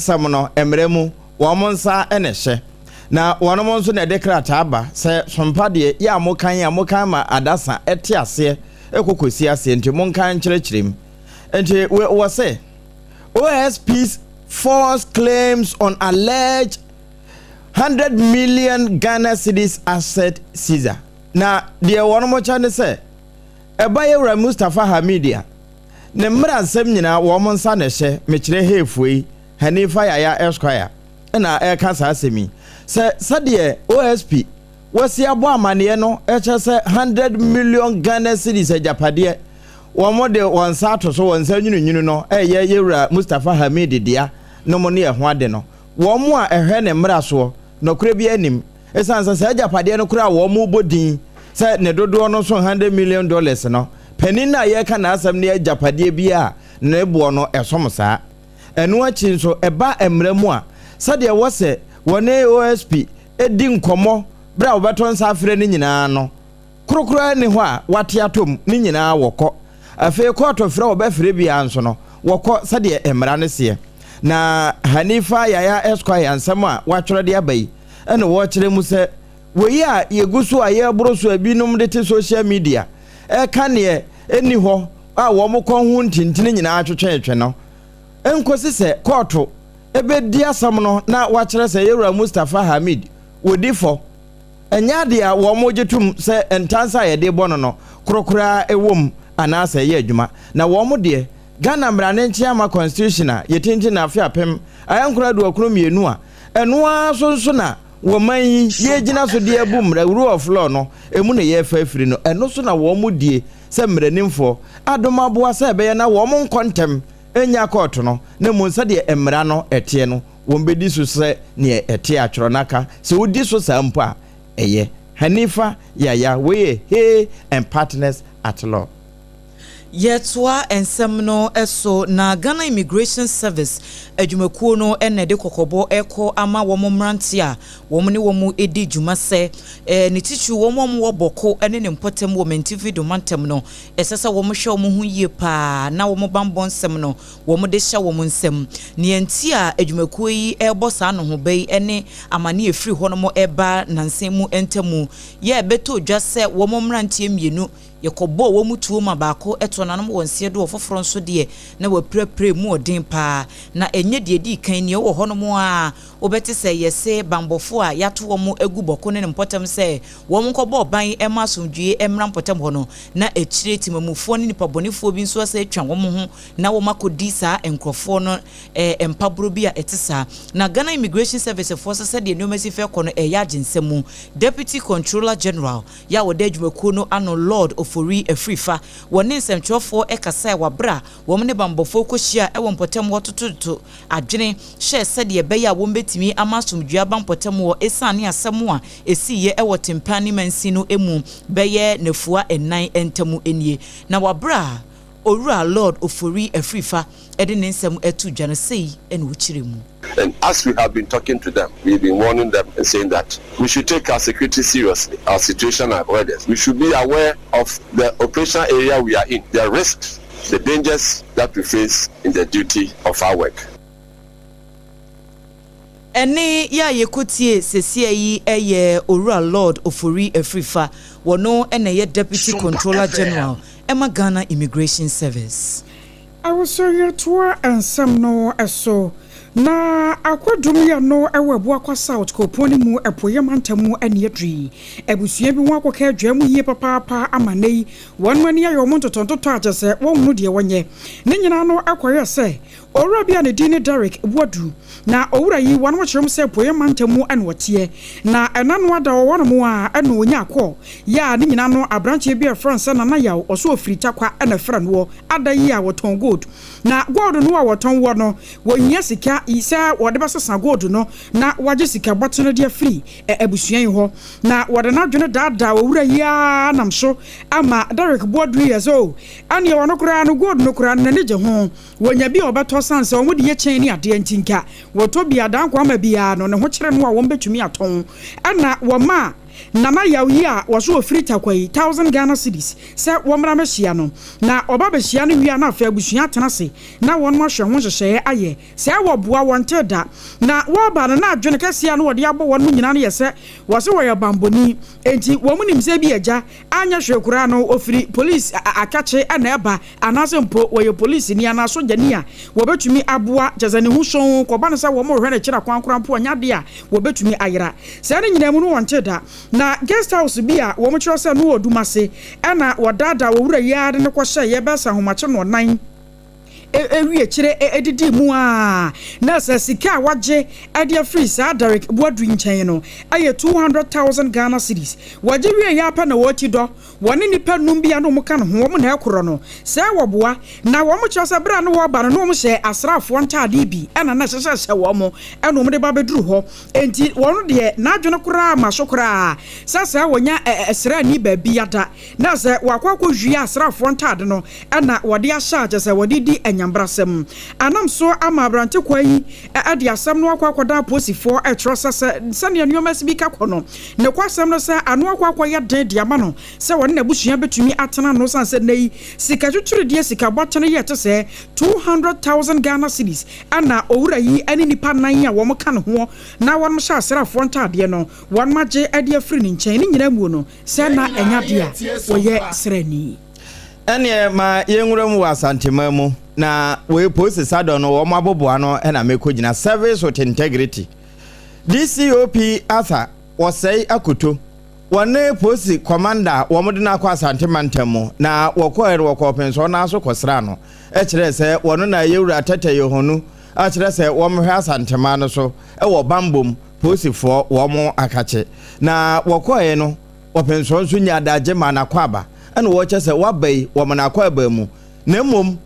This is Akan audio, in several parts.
Samono emremu wamonsa eneshe na wanomonso na declare aba se sompa de ya mokan ma adasa ete ase ekokosi ase nti monkan kyerɛkyerɛm nti we say OSP's false claims on alleged 100 million Ghana cedis asset seizure na de wonomo chane se ebaye wura Mustafa Hamidia ne mmra nsɛm nyina womonsa na hye mekyerɛ hefuei Hanifa Yaya Esquire na kasa asemi se sadie OSP wasi abo amane no se 100 million Ghana cedis ajapade womode wonsa to so wonsa nyunu no ye yewura Mustafa Hamid dia no mo ne ho ade no womo a ehwe ne mmra so no kura bi anim esansa se ajapade no kura womo bodin se ne dodo no so $100 million no panin na ye ka na asem ne ajapade bi a ne bo no esom enu achi nso eba emramu a sade wose wone OSP edi nkomo bra obeton sa afre ni nyina no krokro ni ho a wate atom ni nyina wokọ afi court of law obefre bia nso no wokọ sade emra ne se na Hanifa Yaya Esquire ansam a watwere de abai ene wo kire mu se woyi a yegusu a ye broso abinum de te social media ka ne eni ho a wo mo kon hu ntintini nyina atwetwe no enkosi se court ebe di asam no na wachire se yewura Mustafa Hamid wodifo enya de a wo mo getum se entansa ye de bono no krokra ewom anasa ye adwuma na wo mo de Ghana mrane nchiama constitution a yetinti na afia pem ayankura do akro mienu a eno asonso na wo man ye gina so de abu mra rule of law no emu na ye fafiri no eno so na wo mo die se mranimfo adomaboa se be na wo mo kontem enya court no na monsa de emra no etie no wombedi so se ne etie atworo naka se wodi so sampo a eye Hanifa Yaya we hey and partners at law Yetwa ensem no eso na Ghana Immigration Service adwumakuo no ene de kokobo eko ama wo mmrante a wo ne wo edi dwuma se ne tichu wo wo boko ene ne mpotem wo mentifi do mantem no esesa wo hwe wo hu yie pa na wo bambon nsem no wo de hye wo nsem ne enti a adwumakuo yi ebo sa no ho bai ene amane efiri ho no mo eba nansem mu entemu ye beto dwa se wo mmrante mienu yekobo wo mutuo ma baako eto nanom wonse do ofoforo nso de na waprepre mu odin pa na enye de di kan ne wo honom a obeti se yese bambofo a yato wo mu egu boko ne mpotem se wo mkobo ban ema somdue emra mpotem ho no na echire timamufo ne nipabonefo bi nso ase atwa wo ho na wo makodi sa enkrofo no empabro bi a etisa na Ghana Immigration Service force se de nomasi fe kono eya aginsemu Deputy Controller General ya wo de adwumakuo no ano Lord Ofori Afrifa woni nsɛmtwerɛfo ekasa wabra wɔm ne bambofo kohyia ɛwɔ mpotem wɔtototo adwene hye sɛde ɛbɛyɛ a wɔm betimi amasomdua bampotem wɔ esane asɛm a esiye ɛwɔ tempani mansi no emu bɛyɛ nafua enan entamu enie na wabra Owura Lord Ofori Afrifa ɛde ne nsɛm ɛtu dwane sei ɛna wɔkyire mu. And as we have been talking to them, we've been warning them and saying that we should take our security seriously, our situation awareness. We should be aware of the operational area we are in, the risks, the dangers that we face in the duty of our work. Ene ya yekotie sesia yi eye Owura Lord Ofori Afrifa wono ene ye Deputy Controller General Emma Ghana Immigration Service. I was so here to and some no so na akwadum ya no ewebu akwa South Koponi mu epoye mantamu ene yedri ebusua bi wakoka adwamu yie papa amanei wonwani ayo montotonto agese wonnu de wonye ne nyina no akoye se owura bia ne dini Derek Wadu na owura yi wanu kyerem se epoye mantamu ene wotie na enano ada wono mu a ene onya akọ ya ne nyina no abranche bi France na yawo oso ofirita kwa ene fra no ada yi a woton gold na gold no a woton wo no wonya sika isa wode basasa gold no na waje sika botno de free abusuan ho na wode na dwene dada owura ya namso ama Derek Wadu yeso ane wono kura no gold no kura na neje ho wonya bi obeto sanse wo de ye chen ni ade antinka woto bia dan kwa ma bia no ne ho kire no a wo betumi aton ana wo ma nana yawi a waso ofiri takwai 1000 Ghana cedis se womra mehia no na oba behia no wi na afa abusua tenase na won mo hwe ho hyehye aye se woboa wonte da na wo ba na adwene kasia no wode abo won nyina no yese wose wo bamboni enti wo munim se bi agya anya hwe kura no ofiri police akache ana eba anase mpo wo police ni ana so jani a wo betumi aboa jazane hu so ko ba no se wo mo hwe na kira kwankora mpo nyade a wo betumi ayira se ne nyina mu no wonte da na guest house bi a wo mo kiro se no odumase ana wodada wo wura yaade ne ko hye ye besa homache no nan ewie kire edidi mu a na sasika waje adia free sa Derek Boadu nchen no aye 200,000 Ghana cedis waje wie ya pa na woti do woni nipa num bia no muka no ho mo na ekoro no se woboa na wo mo kyose bra no wo ba no mo hye asrafo ntaade bi ana na hye wo mo eno mo de ba beduru ho enti wono de na adwene kura ma so kura sasa wonya esra ni ba bi yada na se wakwakwo hwie asrafo ntaade no ana wode ahya kyese wode di nyambrasem anam so ama abrante kwayi ade asam no akwakoda posifo etrosese sane anuoma sibika kono ne kwasam no se anu akwakoya den de ama no se won na busua betumi atena no sanse nei sika tuturu de sika botene ye tese 200,000 Ghana cedis ana owura yi ani nipa nan a wo mo ka no ho na won mo sha asrafo ntade no won maje ade afiri ni nchen ni nyina mu no se na enyade a wo ye srani ene ma yenwuramu wasantema mu na we post sado no wo maboboa no na mekogina service with integrity DCOP Arthur Osei Akoto wone post commander wo mode na kwa asantema ntemu na wokoere wokopenso na so kosra no e kire se wono na yewura tete yehonu a kire se wo mhwe asantema no so e wo bambom post fo wo mo akache na wokoe no wopenso nso nya daje ma na kwaba ene wo chese wabai wo mana kwaba mu na mom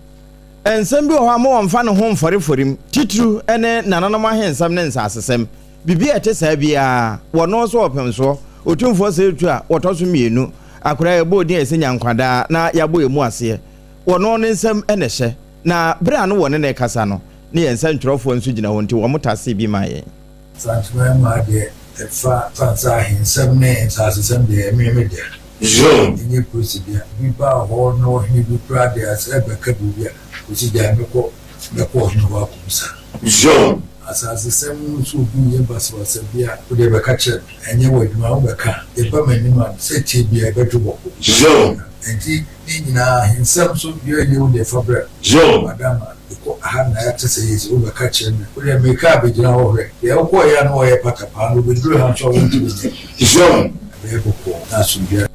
ensem bi ho ama wonfa ne ho mforeforim titru ene nananom ahensam ne nsasesem bibi ete saa bia wono so opemso otumfo setu a wotoso mienu akora ebo din ese nyankwada na yabo emu ase wono ne nsem ene hye na bra no wone ne kasa no ne yensa ntwerofo nso gina wonti wo motase bi maye santima ma de fa fansa hensam ne nsasesem de ememede Jean ni procedure bi ba ho no ni bi prade asebe kabubia usija meko no wa kumsa Jean asase sem so bi ye baso asebia o de beka che enye waduma o beka e ba manima se che bia beto boko Jean enti ni nyina hinsam so bi ye o de fabra Jean madama ko ahana ya tse yezi o beka che me o de meka be gina ho re ye ko ya no ye pata pa no be duru han so wonti be Jean be boko na so bia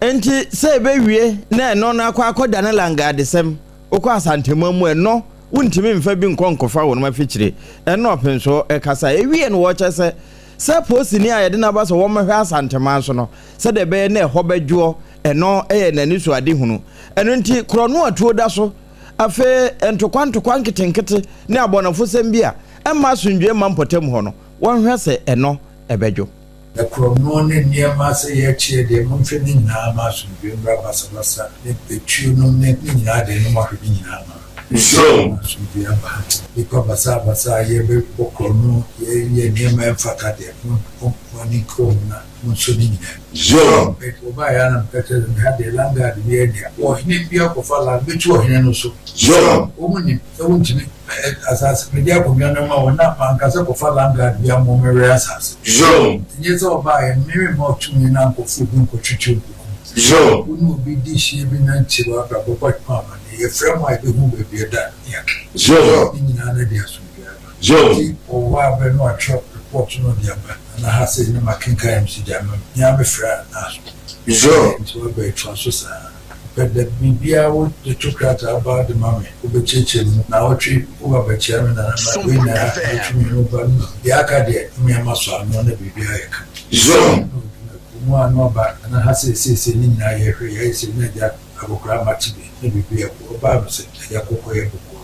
enti se bewie na no na akwakoda na langadesem okọ asantema mu eno wuntimi mfa bi nkonkofa won mafikire eno openso ekasa ewie no wo chese se posi ni ayede na baso wo mehwe asantema so no se de be na eho bedwo eno eye nani so ade hunu eno nti krono atuo da so afe entokwa nkitenkete ne abonafo sem bia emma sundwe mampotem ho no won hwe se eno ebedwo the chrono niema se ye chie de monfe ni na ma so bi mbra basa ne petu no ne ni na de no ma hwe ni na ma so bi aba iko basa ye be chrono ye niema mfaka de ni ko na so ni na so be ko ba ya na pete de ha de langa de ye de o ni bi ko fala be tu o hene no so o mu ni e wonti ni asas media ko mi na ma wona ankasa ko fala langa de ya mo mere asas yeso ba e mimi mo tumi na ko fugu ko chuchu unu bi di shi bi na nchiwa ba ko pa ni e frame ai be hu be bi da ya ni na na dia so bi o wa be no atro report no dia ba na ha se ni makinka MC jama nya be fra na so be transfer sa but the bibia wo the chokrata about the mame obecheche na otwi obabeche na na we na otwi no ba ya ka de mi amaso ano na bibia ya ka mo ano ba na ha se ni na ye hwe ya se na ja abokra matibi na bibia ko ba be se ya kokko ye kokko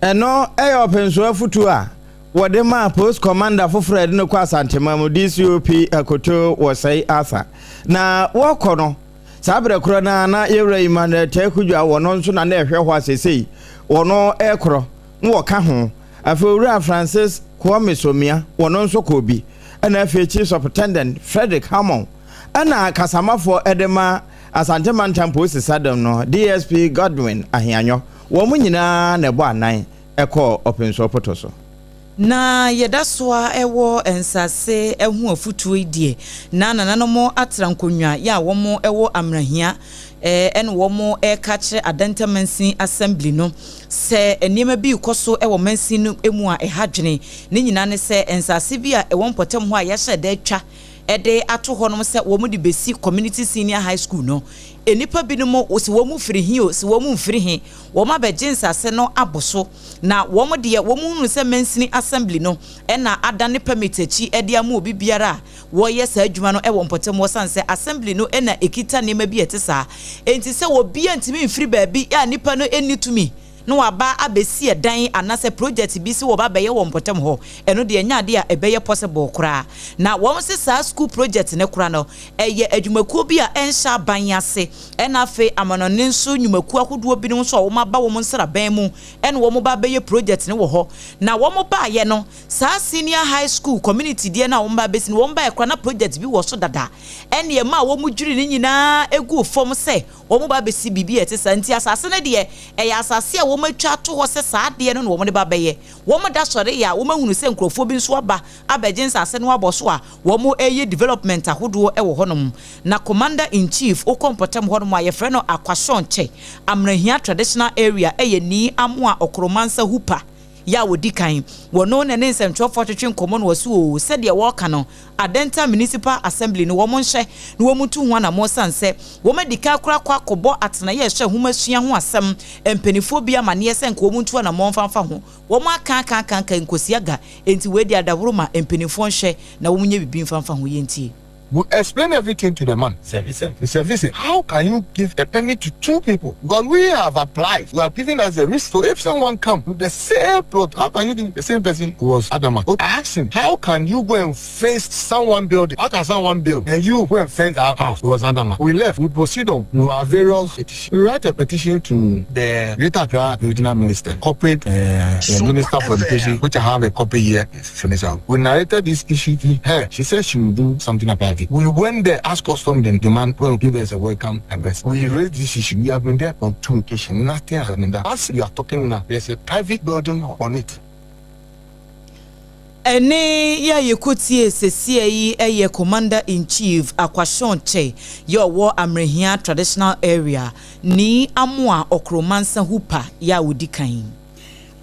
eno openso afutu a wode ma post commander for Fred no kwa santema mu DCOP Akoto Osei Arthur na wokono sabre kro na yewra imane tekudwa wono nso na ehwe ho asesei wono ekro no woka ho afewura Francis Kwame Somia wono nso ko bi ɛna afei chief superintendent Frederick Hammond ɛna kasamafo edema Asante Mantam Police Sadam no DSP Godwin Ahianyo wɔn nyinaa na ɛbɔ anan ɛkɔ openso poto so na yɛdasoa ɛwɔ ensase ɛho afutuo idie na nananom atrankonwa ya wɔn ɛwɔ amrahia ɛne wɔn ɛka kyerɛ advertisements assembly no sɛ nneɛma bi kɔso ɛwɔ mansi no emu a ɛhadwene ne nyinaa ne sɛ ensase bi a ɛwɔ mpɔtam ho a yɛhyɛ da atwa ɛde ato hɔ nom sɛ wɔn de besi community senior high school no enipa bi no mo si wɔn firi hi o si wɔn mfiri hi wɔn abɛgye nsase no aboso na wɔn deɛ wɔn hunu sɛ mansini assembly no ɛna adane permit akyi ɛde ama obi biara wɔyɛ saa adwuma no ɛwɔ mpɔtam wɔsan sɛ assembly no ɛna ekita nneɛma bi ɛte saa enti sɛ obi antimi mfiri baabi a nipa no ɛni tumi no aba abesi edan anase project bi si wo ba beye wo mpotem ho eno de nyaade a ebeye possible kura na wo se sa school project ne kura no eye adwumakuo bi a ensha ban ase ena fe amanone nso nwumakuo ahodo bi no so wo ma ba wo nsra ban mu ene wo ba beye project ne wo ho na wo mo ba ye no sa senior high school community de na wo ba besi wo ba e kura na project bi wo so dada ene ye ma wo mu dwiri ni nyina egu fom se wo ba besi bibi etesa nti asase ne de eye asase wo matwa to ho se saa de no wo de ba beye wo mo da sore ya wo mahunu se nkrofo bi nso aba abegye nsase no aboso a wo mo eye development ahodo e wo honom na commander in chief okompotem honom a ye frɛ no akwashonche amrahia traditional area eye ni amoa okromansa hupa ya wodi kan wono ne nsɛmtwo fɔtwetwe nkomo no wasu o sɛ de wɔka no adenta municipal assembly no wɔn nhye no wɔn tu ho na mo sanse wɔn adika kora kwa kɔbɔ atena ye hye homasua ho asɛm empanifo bi amane sɛ nko wɔn tu na mo mfanfa ho wɔn aka nkosiaga enti we di adaworo ma empanifo nhye na wɔn nye bibi mfanfa ho yenti. We explain everything to the man. He said, listen, how can you give a permit to two people? Because we have applied. We are giving us a risk. So if someone comes with the same plot, how can you give the same person who was adamant? I asked him, how can you go and face someone building? How can someone build? And you go and fence our house? It was adamant. We left. We proceed on our various petitions. We write a petition to the Greater Accra Regional Minister, corporate Minister for Education, which I have a copy here. We narrated this issue to her. She said she will do something about it. We went there, asked custom, then demand will give us a welcome address. We raised this issue. We have been there on 2 occasions. Nothing has happened. As we are talking now, there's a private building on it. Ene ya yekutie sesie yi eye commander in chief Akwashonche yo wo amrehia traditional area ni amoa okromansa hupa ya wodikan.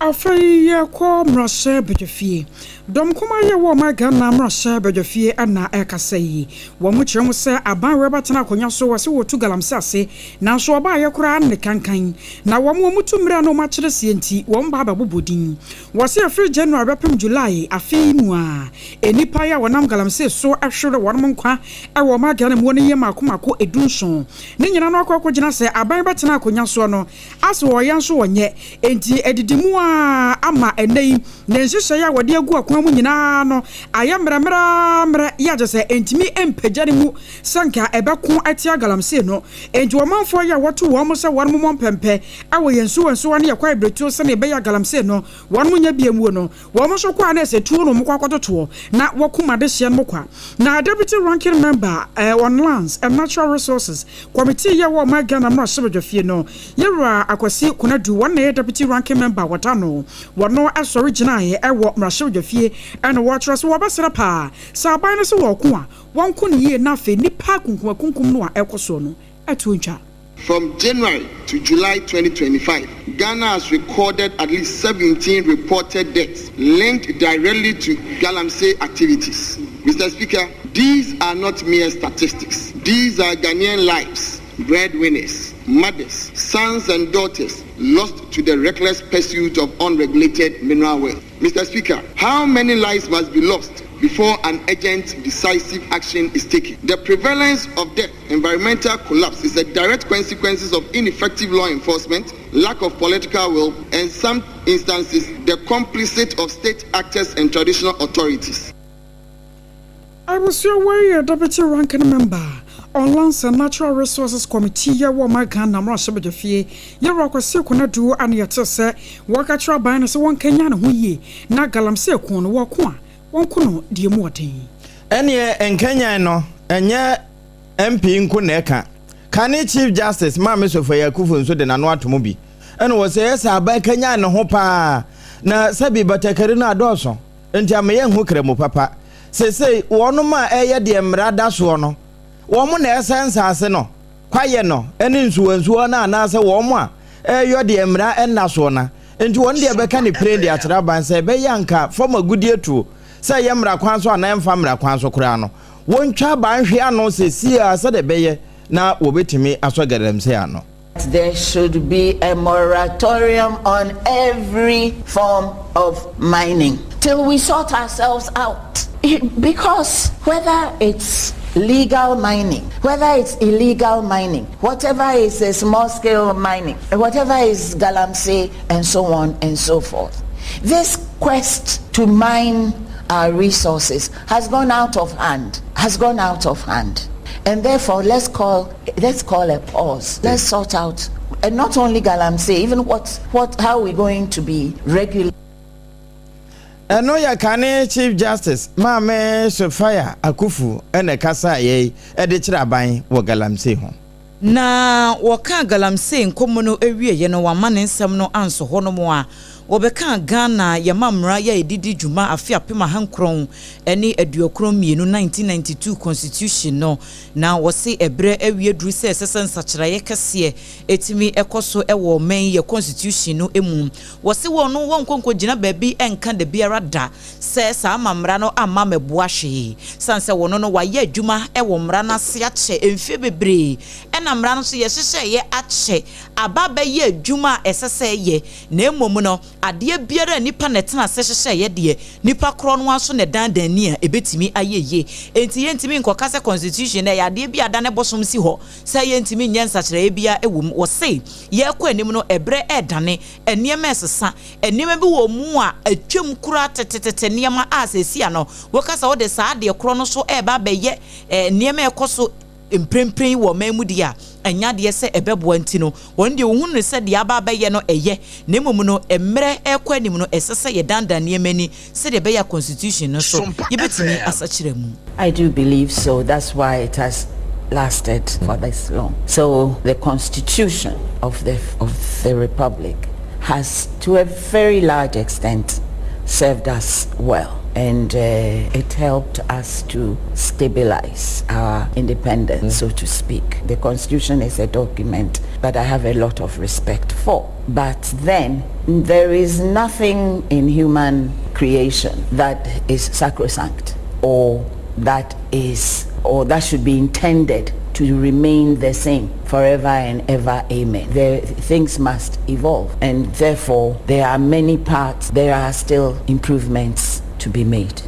Afei ye ko mrashe bedwefie dom kuma ye wo maga na mrashe bedwefie ana ekasai wo mu kyerem se aban we batena akonya so wose wo tu galamse ase na so oba ye kura ne kankan na wo mu mutu mra no ma kyere sie nti wo mba babobodin wose afri January bepem July afei mu a enipa ya wonam galamse so ahwere wonm nkwa e wo maga na mu ne ye makomako edunson ne nyina no akokogina se aban batena akonya so no aso wo yan so wonye enti edidimu ama enei nenhyehyɛ ya wode agu akwan mu nyina no ayamramra ya jese entimi empagare mu sanka ebeko atia galamse no enti womanfo ya woto wo mo se won mo mpempe awo yensu ne yakwa ibretu se ne be ya galamse no won mo nya biamu no wo mo so kwa na se tuo no mo kwakototo na wokuma de hye no kwa na deputy ranking member on lands and natural resources committee ya wo magana ma sebedwafie no yewra akwasi kunadu won na deputy ranking member wata no wono asori gina ye ewo mrahye dwafie ene wo kyerɛ so wo basra pa saban no so wo ko a wonko ne ye na fe nipa kunkum no a ekoso no atuntwa. From January to July 2025, Ghana has recorded at least 17 reported deaths linked directly to galamsey activities. Mr. Speaker, these are not mere statistics. These are Ghanaian lives, breadwinners, mothers, sons and daughters lost to the reckless pursuit of unregulated mineral wealth. Mr. Speaker, how many lives must be lost before an urgent, decisive action is taken? The prevalence of death, environmental collapse is a direct consequence of ineffective law enforcement, lack of political will, and some instances, the complicit of state actors and traditional authorities. I was your way, Deputy Ranking Member on Lands and Natural Resources Committee ya wo magan na mrashe bedwafie ye rokwase kunadu an yete se waka ban se won kanya na ho yi na galamse ku no wo ko a won ko no die mu oden Ene Kenya no enye MP nko na eka kane Chief Justice Maame Sofia Akufo nso de nano atomo bi ene wo se yesa aba Kenya ne ho pa na sabi batakari na adoso enti amaye hu kremo papa sesei wono ma eye de mra da so no wo mo na esensa ase no kwaye no ene nsuwansuo na anase wo mo a eyo de mra enna so na enti won de beka ne pray de atira ban se be yanka forma gudie tuo se ye mra kwan so na emfa mra kwan so kura no won twa ban hwe ano sesi a se de beye na wobetimi asogedem se ano. There should be a moratorium on every form of mining till we sort ourselves out. Because whether it's legal mining, whether it's illegal mining, whatever is a small scale mining, whatever is galamsey and so on and so forth, this quest to mine our resources has gone out of hand, and therefore let's call a pause. Let's sort out, and not only galamsey, even how are we going to be regular. Eno ya kane Chief Justice Maame Sofia Akufo ene kasa ye de kira ban wo galamsey ho na woka galamsey nkomo no ewie ye no wamane nsem no anso ho no mo a wobeka Ghana yamamra ya edidi djuma afia pema hankron ene aduokron mienu 1992 constitution no na wose ebre awie duru se sesen sachiraye kese etimi ekoso ewo men ye constitution no emu wose wono wonkonko gina baabi enka de biara da se sa amamra no amma meboa hwe sanse wono no waye adwuma ewo mra na se ache emfie bebre ena mra no so ye hyehyɛ ye ache ababa ye adwuma esese ye na emom no ade biara nipa netena sehyehyɛ ye de nipa kro no aso ne dandan ni a ebetimi ayeye enti yentimi nkɔkase constitution na ade bia da ne bosom si ho sɛ yentimi nyensa kyerɛ bia ewom wo sei ye kɔ anim no ebre edane enema esesa enema bi wo mu a atwam kura tetetete nema asesi no wo kasa wo de saa de kro no so eba beye nema ekoso emprempren wo mamu dia anya de se ebebo anti no won de ohunu se de aba beye no eye na emom no emre ekwa anim no esese ye dandan ne mani se de beya constitution no so yebetimi asachire mu. I do believe so. That's why it has lasted for this long. So the constitution of the republic has to a very large extent served us well, and it helped us to stabilize our independence, so to speak. The constitution is a document that I have a lot of respect for. But then there is nothing in human creation that is sacrosanct or that should be intended to remain the same forever and ever, amen. Things must evolve, and therefore there are many parts, there are still improvements to be made.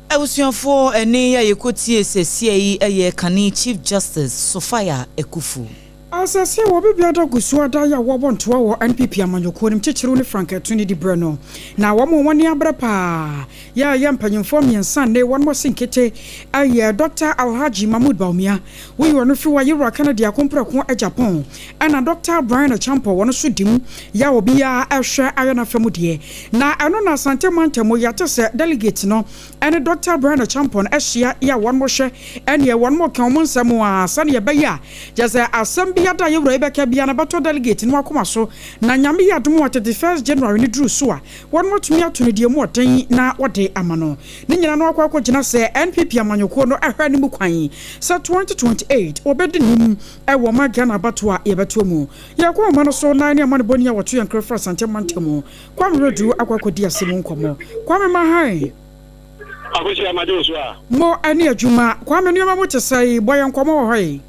Awusuafo ene ya yekotie sesie yi eye kane Chief Justice Sofia Akufo Asase wo bibia da gusua da ya wo bontoa wo NPP amanyoko nim chichiru ne Frank Atuni di Breno na wo mo woni abra pa ya mpanyimfo miensan ne won mo sinkete aye Dr. Alhaji Mahmoud Baumia we wonu fi wa yira Canada akompra ko a Japan ana Dr. Brian Champo wonu so dim ya obi ya ehwe ayana famudie na eno na Asante Mantemo ya tese delegate no ene Dr. Brian Champo ehia ya won mo hwe ene won mo kan mo nsamo a sane ye beya jaza asem yada yewura ibeka bia na bato delegate no akoma so na nyame yadom wa 31st January ni duru so a won motumi atone die mu oden na wode amano ni nyina no akwa gina se NPP amanyoko no ahwa ni mu kwan se 2028 obedi nim ewo ma Ghana bato a yebeto mu yakwa ma no so na ne amane boni a woto yankra fra Asante Mantemo kwam redu akwa di asem nkomo kwam ma han akosi amade so a mo ani adwuma kwam ne ma mo tesai boye nkomo wo hoi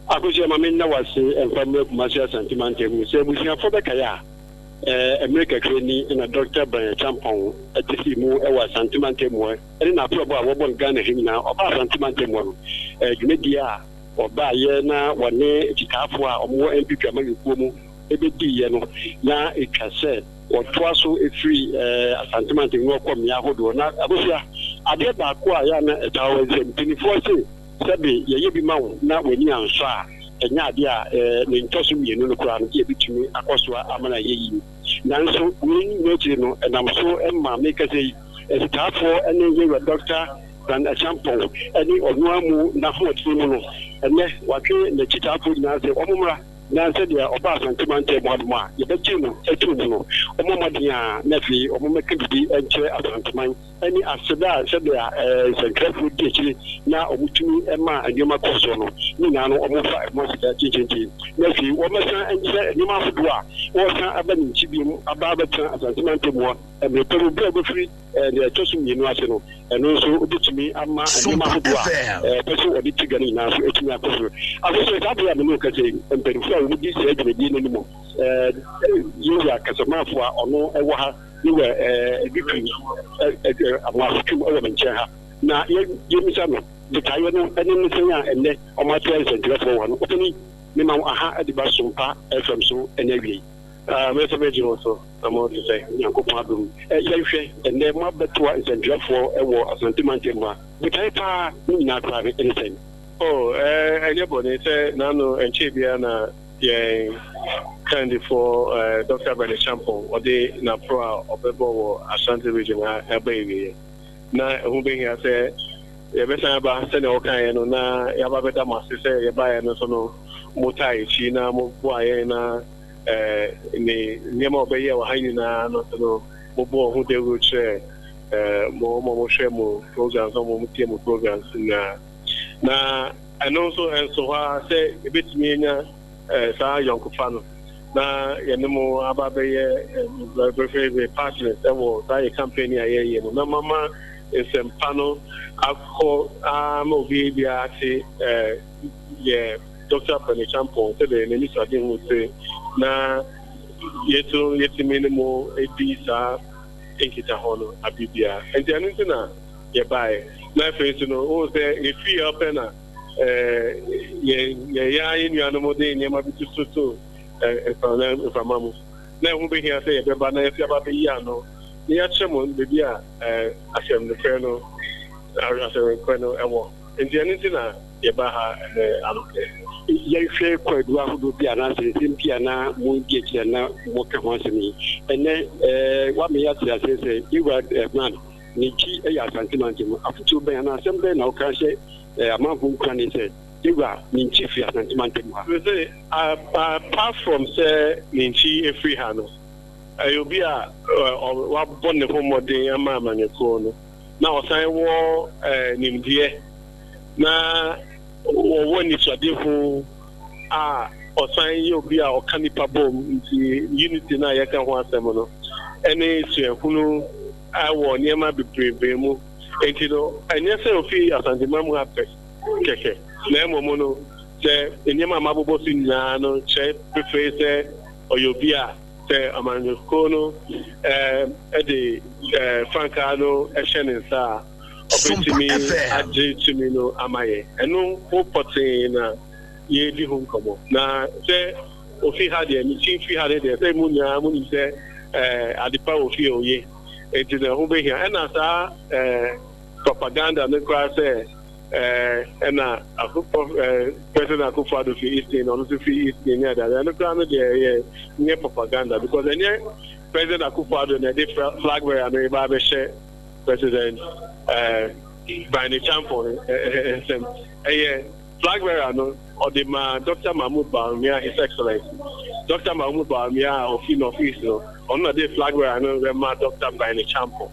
akosi amame na wase enfamre kumasi Asante Mantemo se busia fo bekaya America kreni na Dr. Brian Champo atisi mu ewa Asante Mantemo ene na probo a wobon Ghana himina oba Asante Mantemo no dwumedia oba ye na wone kitafo a omwo MPP amanyuko mu ebedi ye no na ekase otwaso efri Asante Mantemo okomia hodo na akosia ade ba ko a ya na etawo mpinifo se sebe ye bi mawo na wani anso a enya ade a ne ntoso mienu no kura no ye bitumi akosua amana ye yi nanso woni nwetire no enam so emma make say esitafo ene ye doctor dan example ene onuamu na ho tinu no ene watwe na chitafo na se omumra na se dia oba asantimante modma ye bechi no etu no omomadia na fi omomeka bibi enche asantiman ene aseda se dia secretary dichiri na omutumi ema anyoma koso no ni na no omofa emosika chinchinchi na fi omasa enche anyoma fodoa wosan abani chibimu ababeta asantimante mo ebe peru bi abofri de tosu mienu ase no eno so obetumi ama anyoma fodoa peso odi tigani na so etumi akoso akoso zabia me no kase emperifu a wudi se adwedi no mo yuya kasamafo a ono ewo ha niwe edikri amwafukum ewo menche ha na yemisa no detayo no ene nsenya enne omato ensentrefo wano otani me ma aha adiba SOMPA FM so enyawie me so meji so amo to say yankopon adum yehwe enne ma beto ensentrefo ewo asantimante ma detayo pa ni na kra be anything enye say nano enche bia na ye kind for Dr. Benny Champon or the na pro obebo Ashanti region ebe na hu be here say ye be san ba se ne okan no na ya ba beta ma se ye ba ye no so no motai chi na mo boaye na ni mo be ye wa hani na no so no mo bo hu de go che mo hwe mo programs mo tie mo programs na and also so say a bit me sa yonkufano na yenemo ababe very partners that was that campaign here na mama esempano akọ mo bi ati ye Dr. Benny Champon say the minister dey say na yetimi mo ebisa enkita hono abibia and the anything na ye buy na face no o say if you up na ya inu mode ni ma bitu so efamamu na hu be here say e ba na e ba be ya no ya chemo be a asem no fe no asem ko no ewo enti anything na ye ba ha ya hwe kwadu ahudo bia na se simpia na mu die kire na mo ka ho asemi ene wa me ya tira se iwa man ni chi e ya santimante mu afutu be na asem be na o ka she among who said, you are Ninchi we say, apart from say Ninchi a free handle, you'll be a born the home of the Mamma and your corner. Now, I war Nimdia. Now, when it's a different or sign you'll be our canipa bomb, unity na yakan one semono. Any who I want Yama be brave. And yes, I feel as a demand happens. Keke. Nemo mono, say, in Yama Mabobo Sinano, Che, Preface, or Yobia, say, Amanda Kono, Eddie Francano, Eshen Sa, Opetimi, Adji Chimino, Amaye, and no hope in ye di home come. Now, say, Ofi had a chief, he had a say, Munya, Muni say, Adipa Ofi, ye. It is a home here, and as propaganda no cry say na President Akufo-Addo fi Eastern or no fi Eastern near that no cry no dey near propaganda because any President Akufo-Addo na dey flag bearer no eba be share President Benny Champon flag bearer no or the man Dr. Mahmoud Bawumia His Excellency Dr. Mahmoud Bawumia of in office no on the flag bearer no we ma Dr. Benny Champon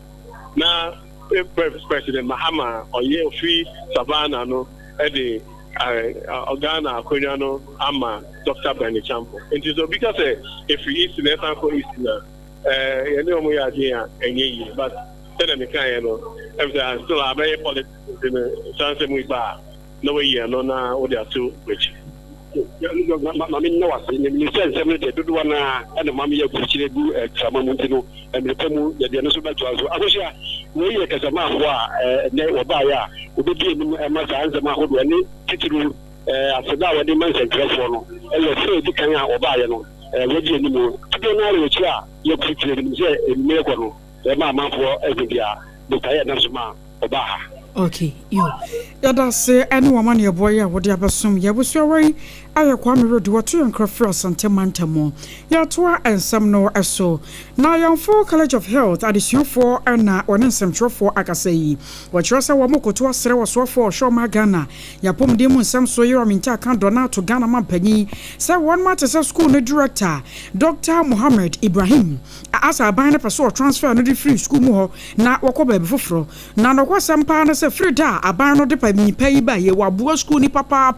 na President Mahama or ye free Savannah no the Organa Koreano Ama Dr. Benny Champon. And so because if we east in Esanko East na you know we are here and but then the kind everything still are very politics in the chance we bar no way no na what they are too rich. Mami no was in the sense every day do one and mami ya kuchire du Samamuntino and the Pemu the no so back to us. Agosha we kasama ho ne oba ya obedi enu ma sanza ma ho do ani titiru afeda we de man sentrefo no e le fe di kan a oba ya no we di enu mo to na re chi a ye kuchire ni se enu ko no e ma manfo ezebia do kai na so ma oba ha. Okay, yo. Yada se ene woman ye boy ya wodi abesom ye busu awai aye kwa me redu wato yankra asante mantamo ya toa ensam no eso na yamfo College of Health adisuofo na onensemtwofo akasayi wachirasa wa mokoto asere wasofo shoma Ghana ya pomde mu nsem so yero minta kan Donato Ghana mampanyi se won matese school no director Dr. Mohammed Ibrahim asa ban na person transfer no di free school mu ho na wakoba be foforo na nokwa sempa na se free da aban no de pa mi payi ba ye wabuo school ni papa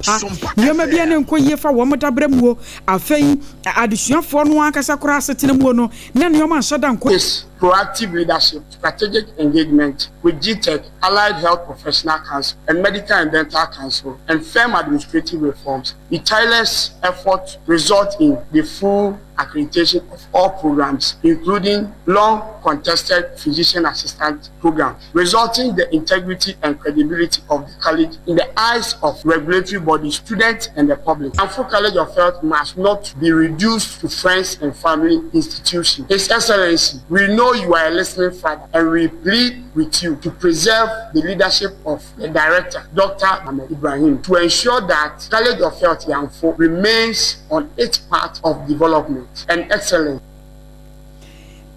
nyema bia ne nko fa wo modabrem wo afei adesuafo no akasa kora asetena mu no na ne yoma shada nko proactive leadership, strategic engagement with GTEC, Allied Health Professional Council, and Medical and Dental Council, and firm administrative reforms. The tireless effort result in the full accreditation of all programs, including long contested physician assistant program, resulting in the integrity and credibility of the college in the eyes of regulatory bodies, students, and the public. Full College of Health must not be reduced to friends and family institutions. His Excellency, we know you are a listening father, and we plead with you to preserve the leadership of the director, Dr. Mohammed Ibrahim, to ensure that College of Health Yamfo remains on its path of development and excellence.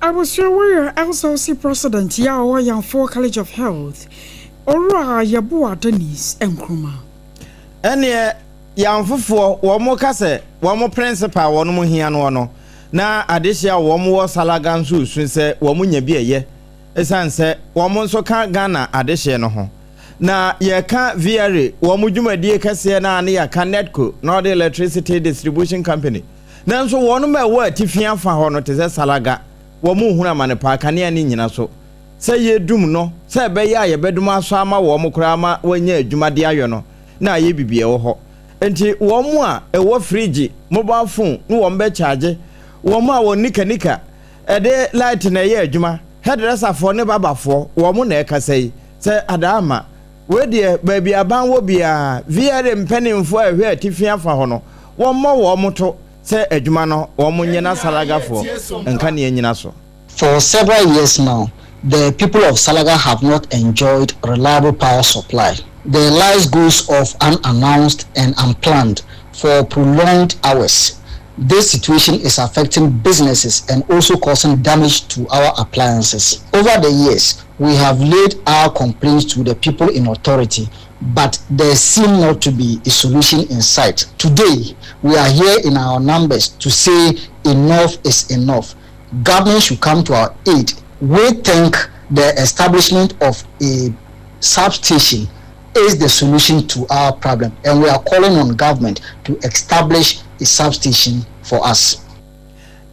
I was sure LCC President Yao Yamfo College of Health, Ora Yabua Dennis Nkrumah. Ene Yamfo womo kase womo principal wono hia no na adehia womo salaga nso sunse womo nya bi eye esanse womo nso ka Ghana adehia no ho na ye ka VRA womo dwumadie kase na ya Canetco North Electricity Distribution Company na nso wono ma wo atifia fa ho no te se salaga womo huna mane pa kane ni nyina so se ye dum no se be ya ye bedum aso ama womo kura ama wanya adwumade ayo no na ye bibie wo ho enti womo a ewo fridge mobile phone no wo mbe charge womo a woni kanika ede light na ye adwuma hairdresser for ne baba for womo na ekasai se adama we de baby aban wo bia VRA mpanimfo ahwe atifia fa ho no womo to se adwuma no womo nyina salaga for enka ne nyina so. For several years now, the people of Salaga have not enjoyed reliable power supply. Their lives goes off unannounced and unplanned for prolonged hours. This situation is affecting businesses and also causing damage to our appliances. Over the years, we have laid our complaints to the people in authority, but there seems not to be a solution in sight. Today, we are here in our numbers to say enough is enough. Government should come to our aid. We think the establishment of a substation is the solution to our problem, and we are calling on government to establish a substation for us.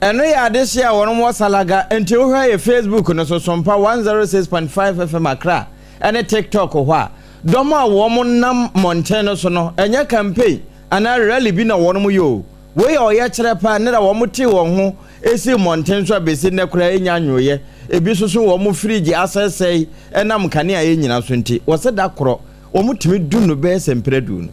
Eno ya adehia wono mo salaga enti wo hwa ye Facebook no so SOMPA 106.5 FM Accra ene TikTok ho a domo a wo mo nam mountain so no enya campaign ana rally bi na wono mo yo we ya oye kire pa ne da wo mo ti won ho esi mountain so abesi ne kura enya nyoye ebi so wo mo fridge asesei enam kane a yenyina so nti wo se da kro wo mo timi du no be sempre du no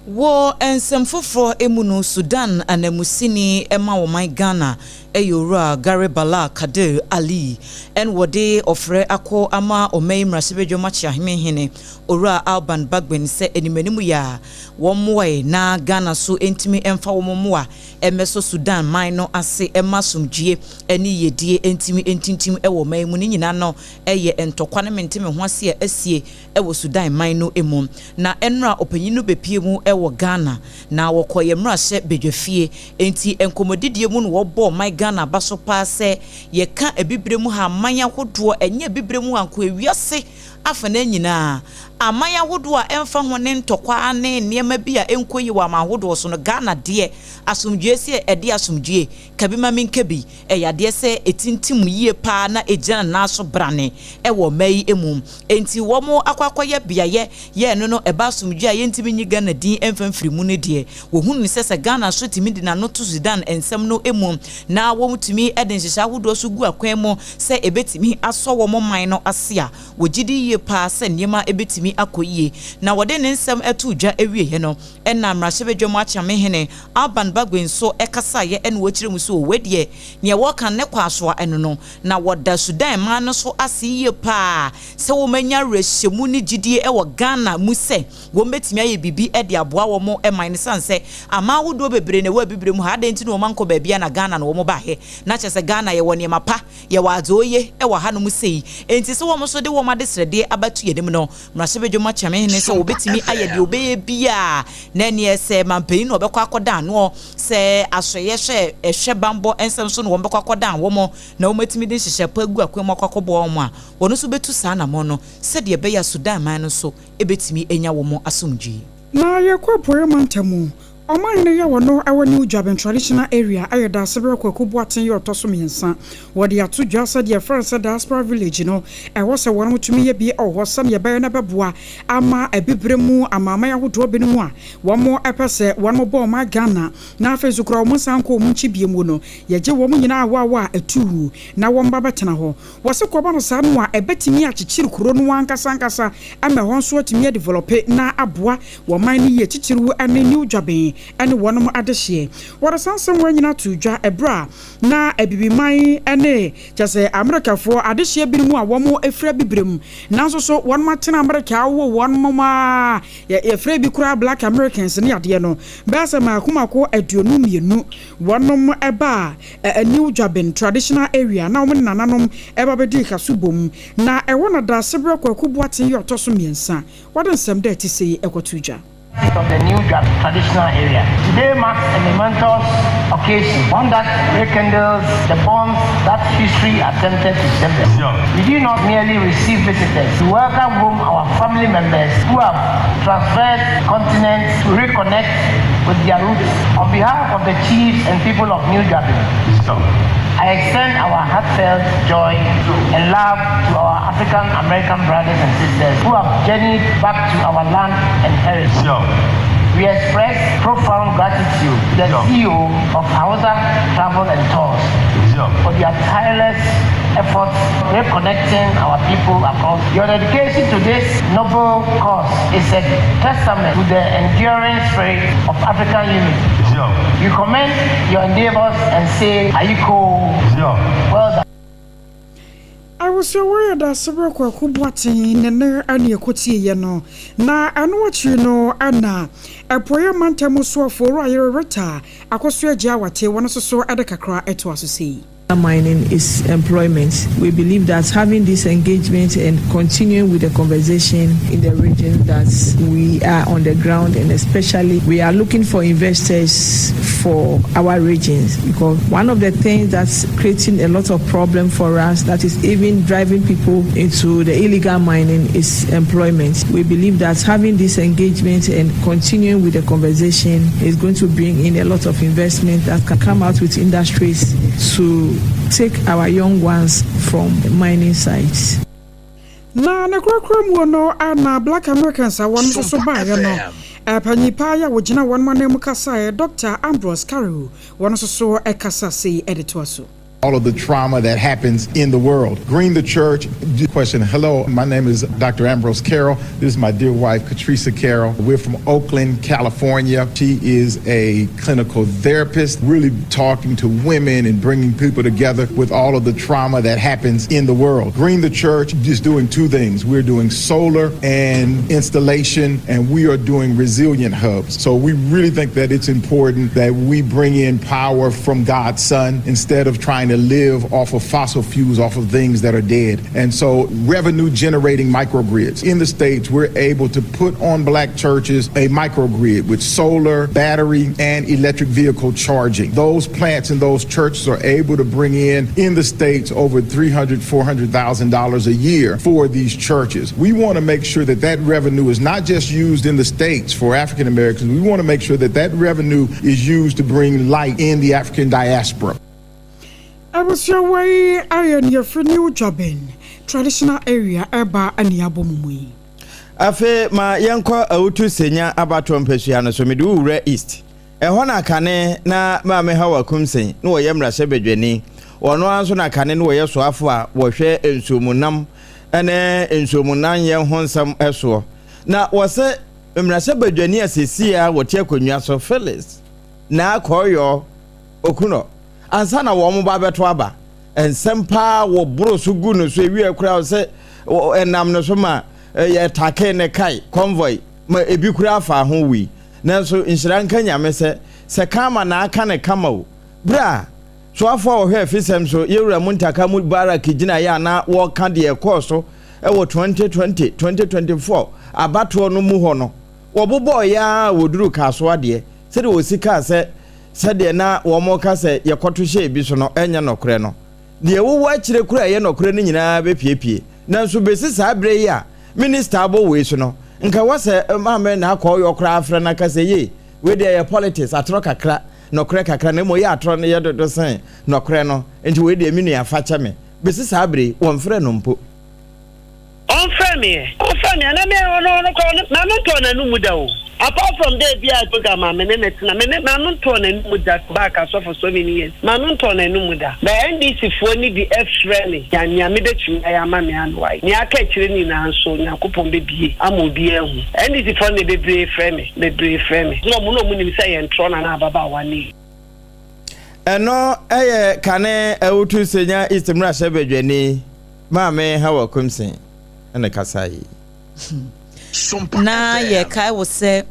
wo ensemfofo emuno Sudan anamusini ema wo my Ghana eyora Garibala Kadir Ali en wode ofre akọ ama omei mrasebedwo machi ahime hene ora Alban Bagben se enimanimu ya wo moe na Ghana so entimi emfa wo moa emeso Sudan man no ase emasumdie eni yedie entimi entintim ewo man mu nyina no eye entokwa ne mentime ho ase asie ewo Sudan man no emu na enra opanyinu bepie mu ewo Ghana na wokoye mrase bedwafie enti enkomodidie mu no wo bo my Ghana baso paase ye ka ebibremu ha manya hodo enye ebibremu anko ewiase afana nyina amaya hodo a emfa ho ne ntokwa ane niema bia enkoyi wa ma hodo so no Ghana de asumdue se ede asumdue kabima minkabi eyade se etintim yie pa na ejana na so brane ewo mai emu enti wo mo akwakoye biaye ye no no eba asumdue a yentimi nyi Ghana din emfamfiri mu ne de wo hunu se Ghana so timi di na no to Sudan ensem no emu na wo mutumi eden hihya hodo so gu akwan mu se ebetimi aso wo mo man no ase a wo gidi yie pa se niema ebetimi betimi akoyie na wode ne nsem etu dwa ewie he no enna mrahye bedwam akyame hene Alban Bagwen so ekasa ye ene wachire mu so wedie ne woka ne kwaso eno no na woda Sudan man no so asiye pa se wo manya rehemu ni gidie e wo Ghana mu se wo betimi aye bibi e de aboa wo mo e man sanse ama wodo bebre ne wa bibre mu ha de ntino wo manko ba bia na Ghana no wo mo ba he na chese Ghana ye woni mapa ye wa azoye e wa ha no mu sei enti se wo mo so de wo ma de srede abatu ye dem no mrahye bedwam akyame hene so wo betimi aye de obeye bia na ne ese mampai no obekwa akoda no se asoye hwe ehwe bambo ensem so no wo bekwa akoda wo mo na wo metimi de hyehye pa gu akwem akwakobo wo mo a wono so betu saa na mo no se de be ya Sudan man no so ebetimi enya wo mo asomdwi na yakwapoe mantamu Oman ne yawo no awo New Job traditional area ayeda sebre kwakubu aten ye otoso miensa wode ato dwasa de France diaspora village no ewo se won mutumi ye bi oho se ne be na beboa ama ebibremu amama ya hodo bi no a womo epese wono bo ma Ghana na afezu kra omo sanko omo chibiemu no ye je womo nyina awa atuhu na wo mba betena ho wo se koba no sa no a ebetimi achichiri kuro no ankasa ama hon so atimi develop na aboa wo man ni ye chichiru ane New Job ene wonom adehye warasansem wanyina to dwa ebra na ebibiman ene chese Americafo adehye birimu a womo efra bibrem nanso so wonom atena America wo wonom ma efra bi kura black Americans ne ade no bese ma akumako aduonu mienu wonom eba New Job traditional area na womo nananom eba bedi kasubom na ewo na da sebre kwakubu aten yotoso miensa wadensem da tisei ekoto dwa of the New Job traditional area. Today marks a momentous occasion, one that rekindles the bonds that history attempted to sever. We do not merely receive visitors, we welcome home our family members who have transferred continents to reconnect with their roots. On behalf of the chiefs and people of New Job, I extend our heartfelt joy and love to our African American brothers and sisters who have journeyed back to our land and heritage. We express profound gratitude to the CEO of Hausa Travel and Tours for their tireless efforts reconnecting our people across. Your dedication to this noble cause is a testament to the enduring spirit of African unity. You commend your endeavors and say, Ayiko, well done. I was aware that several kwakubuatin and any kotie yeno na anwachi no ana apoya mantemu so for royal reta akosua Agyieiwa one so adekakra eto asose. Mining is employment. We believe that having this engagement and continuing with the conversation in the region that we are on the ground, and especially we are looking for investors for our regions, because one of the things that's creating a lot of problem for us, that is even driving people into the illegal mining, is employment. We believe that having this engagement and continuing with the conversation is going to bring in a lot of investment that can come out with industries to take our young ones from mining sites. Na nekrakram wono ana black Americans a won so ba ye no panipa ya wogina won manem kasa Dr. Ambrose Carroll won so ekasa sei editor so. All of the trauma that happens in the world. Green the church. Question. Hello, my name is Dr. Ambrose Carroll. This is my dear wife, Katrisa Carroll. We're from Oakland, California. She is a clinical therapist, really talking to women and bringing people together with all of the trauma that happens in the world. Green the church is doing two things. We're doing solar and installation, and we are doing resilient hubs. So we really think that it's important that we bring in power from God's Son instead of trying to live off of fossil fuels, off of things that are dead. And so revenue generating microgrids. In the States, we're able to put on black churches a microgrid with solar, battery, and electric vehicle charging. Those plants and those churches are able to bring in the States over $300,000, $400,000 a year for these churches. We want to make sure that that revenue is not just used in the States for African Americans. We want to make sure that that revenue is used to bring light in the African diaspora. I was your way, I am your friend New Job traditional area, Eba and Yabomui. Afe ma yanko autu senya abato mpesua so medu re east. Ehona kane na ma me hawa kumsen no wo yemra sebedweni. Ono anso na kane no wo yeso afo a wo hwe ensumunam ene ensumunam ye honsam eso. na wose mmrase badwani asesi a wote akonwa so Phyllis na koyo okuno ansa na wo mo ba beto aba ensempa wo boro so gu no so ewi akura se enam no so ma ye take ne kai convoy ma ebi kura afa ho wi nanso inshira nka nyame se kama na aka ne kama o bra so afọ ohwe fisem so yewura muntaka mu bara kigina ya na wo ka de ekoso ewo 2024 abato no mu ho no wo bobo ya woduru kaso ade se de osika se de na wo mo ka se yekoto hye bi so no enya nokre no de wo wa kire kura ye nokre no nyina be piepie nanso besi sa abre ya minister abo we so no nka wase mame na akọ yo kra afra na ka se ye we de politics atro kakra nokre kakra na mo ya atro ne ye dodo sen nokre no enti we de minu ya facha me besi sa abre wo mfre no mpo on frame na me no ko na no to na numu da o apart from there be I program me na no to na numu da back as for so many years na no to na numu da the NDC fo ni di friendly ya me betumi ya ma me anwai ni aka kire ni na so nyakopon be bie amobi ehu NDC fo ni be frame no mo ni say ye ntro na baba wani eno kane ewutu senya istimra shebedwani maame hawa kumsin ene kasai na ye kai wo se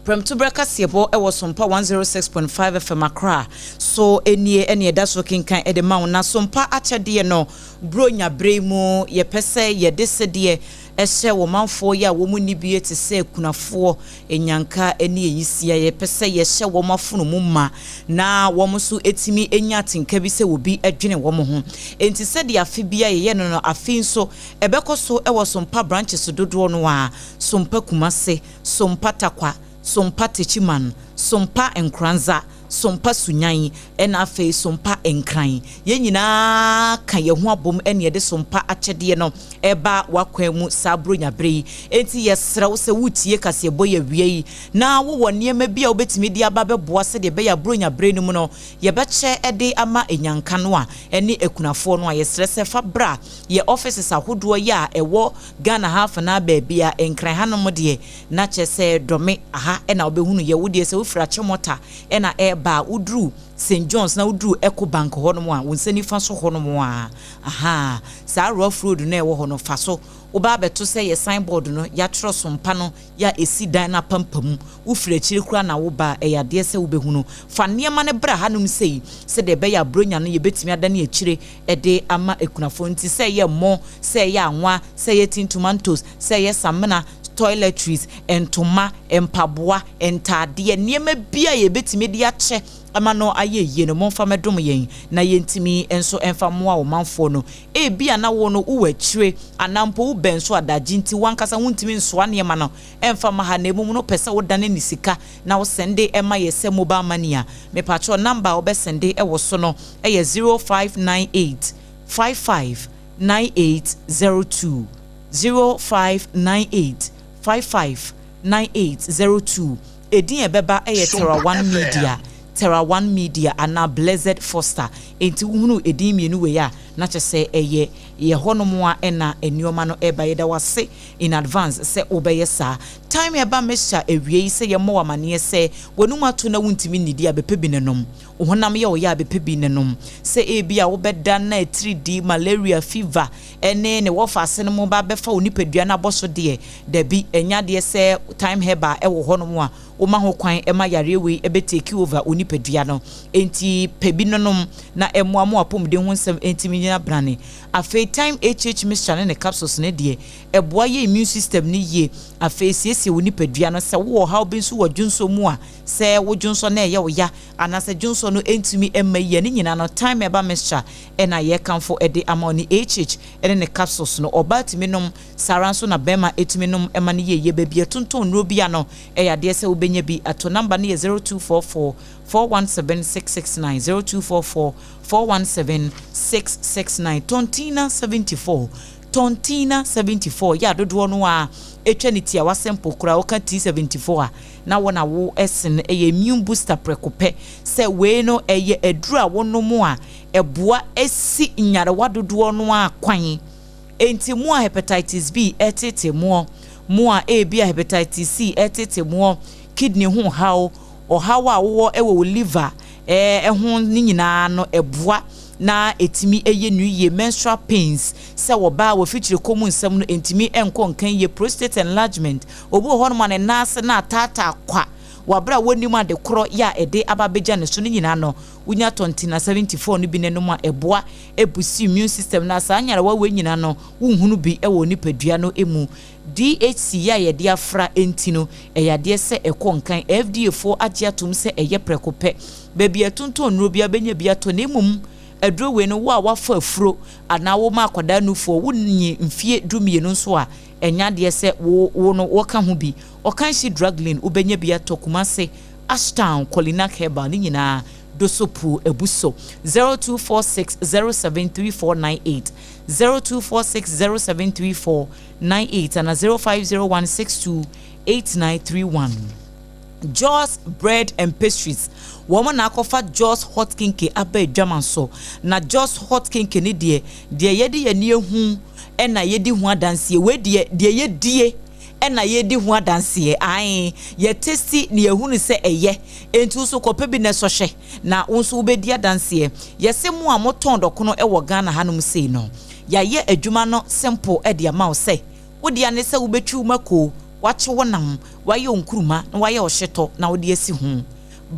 Premtubra kasiebo e wo SOMPA 106.5 FM Accra so enie da so kinkan e de ma na SOMPA akyede no bronya bremu ye pese ye desede ehye wo manfo ya wo mu nibie te se kunafo enyanka ene yisia ye pese ye hye wo mafunu mu ma na wo muso etimi enya tinka bi se wo bi adwene wo mo ho enti se de afi bia ye no afi nso ebekoso e wo SOMPA branches dodo no a SOMPA Kumase SOMPA Takwa SOMPA Techiman, SOMPA Enkranza, SOMPA Sunyan, NFA SOMPA Enkran. Ye nyina kan ye ho abom ene de SOMPA akyede no eba wakwemu sabronya brei. Enti yesra wo se wutie kase boye wie na wo wone ma bia obetimi di aba beboa se de be ya bronya brei no mu no ye beche ede ama enyanka no a ene ekunafo no a yesra se fa bra ye offices ahodo ya ewo Ghana half na ba bia enkran hanom de na chese dome aha ena obehunu ye wodie se wo fra chemota ena ba udru St. John's na udru Eco Bank hono mo a wonsani fa so hono mo a aha sa rough road na ewo hono fa so oba beto se ye signboard no ya tro SOMPA no ya esi dan na pampam wo fira chiri kura na wo ba e ya de se wo behunu fa niema ne bra hanum sei se de be ya bronya no ye betimi adane e chire e de ama ekunafo nti se ye mo se ye anwa se ye tin tomatoes se ye samena toiletries entoma empaboa entade niema bia ye betimi de ache ama no aye ye no monfa medom yen na yentimi enso enfa moa o manfo no e bia na wo no uwachire anampo u benso adaji nti wankasa wuntimi nso anema no enfa maha na emu no pese wo dane ni sika na wo sende ema ye se mobile money a me patro number wo be sende e wo so no e ye 0598 559802 0598 559802 edin ebeba e ye Terra One Media ana Blessed Foster enti hunu edin mienu we ya na chese eye ye honomo a ena enioma no eba yeda wase in advance se obeye sa time eba mesha ewie se ye mo amane se wonuma to na wuntimi nidi abepe binenom honam ye oya abepe binenom se ebia wo beda na 3D malaria fever ene ne wo fa se no mo ba befa onipadua na boso de bi enya de se time heba e wo honomo a o ma ho kwan e ma yare we e be take over onipadua no enti pebinonom na emuamu apom de ho nsem enti minyina brane afi time mixture ne capsules ne de eboa ye immune system ne ye afi siesie onipadua no se wo ha obensu wo dwunso mu a se wo dwunso na ye wo ya anase dwunso no entimi emma ye ne nyina no time eba mixture e na ye kanfo e de amoni ne capsules no obatimi nom saranso na bema etimi nom ema ne ye babia tonton nro bia no e ya de se obenya bi ato number ne 0244 417669 0244 417669 Tontina 74 ya dodo no a etwaniti a wasempo kura oka T74 a na wona wo esen eye immune booster prekope se we no eye eduru a wono mu a eboa esi nyare wadodo no a kwan enti mu a hepatitis B etete mu mo a ebi a hepatitis C etete mo kidney ho haw o haw a wo ewo liver ho ni nyina no eboa na etimi eye nuye menstrual pains se wo ba wo fitire komu nsam no entimi enko nkan ye prostate enlargement obu ho no ma ne nase na tata kwa wabra woni ma de kro ya ede ababeja ne so ni nyina no unya 2074 no bi ne no ma eboa ebusi immune system na sa anyara wa we nyina no unhunu bi ewo nipadua no emu DHC ya ye de afra entino eyade se ekonkan FDA4 agiatum se eye prekope baby atunto nro bia benya bia to ne mum adro we no wa wafa afuro ana wo ma akwada nufo wonyi mfie dumienu nso a enya de se wo no wo ka ho bi o kan shi druglin ubenya bia to Kumase Ashtown Kolina Keba ni nyina dosopu ebuso 0246073498 0246073498 and 0501628931. Jaws bread and pastries. Woman na kofa Jaws hot kinke abe German so na Jaws hot kinke ni de yedi ye nie hu ena yedi hu adanse we de ye die ena yedi hu adanse ai ye tasty ne hu ni se eye entu so kope bi ne so hye na wonso be di adanse ye se mu a moton dokono e wo Ghana hanum sei no ya ye adwuma no simple e de ma wo se wo de ane se wo betwu mako wache wonam waye onkuruma na waye ohyeto na wo de asi hu